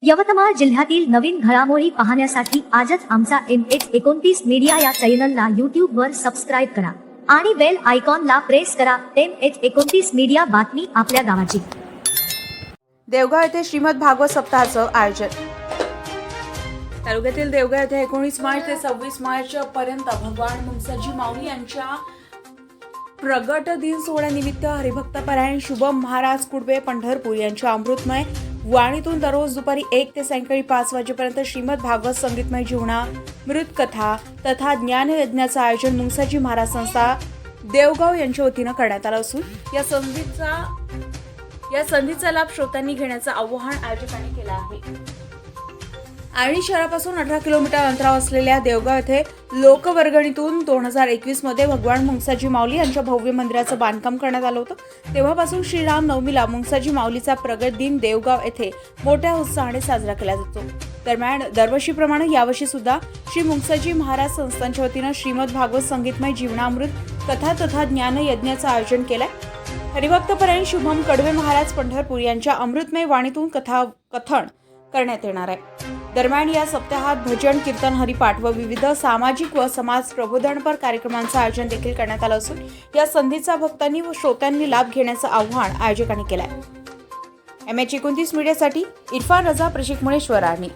यवतमाळ जिल्ह्यातील नवीन घडामोडी पाहण्यासाठी आजच आमचा MH29 मीडिया या चॅनलला यूट्यूबवर सबस्क्राईब करा आणि बेल आयकॉनला प्रेस करा. MH29 मीडिया, बातमी आपल्या गावाची. देवगाव येथे श्रीमद भागवत सप्ताहाचं आयोजन. तालुक्यातील देवगाव येथे 19 मार्च ते 26 मार्च पर्यंत भगवान मुंगसाजी माऊली यांच्या प्रगट दिन सोहळ्यानिमित्त हरिभक्तपरायण शुभम महाराज कुडवे पंढरपूर यांच्या अमृतमय वाणीतून दररोज दुपारी 1 ते सायंकाळी 5 वाजेपर्यंत श्रीमद भागवत संगीतमय जीवनामृत कथा तथा ज्ञानयज्ञाचं आयोजन मुंगसाजी महाराज संस्था देवगाव यांच्या वतीनं करण्यात आलं असून या संधीचा लाभ श्रोत्यांनी घेण्याचं आवाहन आयोजकांनी केलं आहे. आर्णी शहरापासून 18 किलोमीटर अंतरावर असलेल्या देवगाव येथे लोकवर्गणीतून 2021 मध्ये भगवान मुंगसाजी माऊली यांच्या भव्य मंदिराचं बांधकाम करण्यात आलं होतं. तेव्हापासून श्रीराम नवमीला मुंगसाजी माऊलीचा प्रगट दिन देवगाव येथे मोठ्या उत्साहाने साजरा केला जातो. दरम्यान दरवर्षीप्रमाणे यावर्षी सुद्धा श्री मुंगसाजी महाराज संस्थांच्या वतीनं श्रीमद भागवत संगीतमय जीवनामृत कथा तथा ज्ञान यज्ञाचं आयोजन केलंय. हरिभक्तपरायण शुभम कडवे महाराज पंढरपूर यांच्या अमृतमय वाणीतून कथन करण्यात येणार आहे. दरम्यान या सप्ताहात भजन, कीर्तन, हरिपाठ व विविध सामाजिक व समाज प्रबोधनपर कार्यक्रमांचं आयोजन देखील करण्यात आलं असून या संधीचा भक्तांनी व श्रोत्यांनी लाभ घेण्याचं आवाहन आयोजकांनी केलं आहे. MH29 मीडियासाठी इरफान रजा, प्रशिक मुळेश्वर, आर्णी.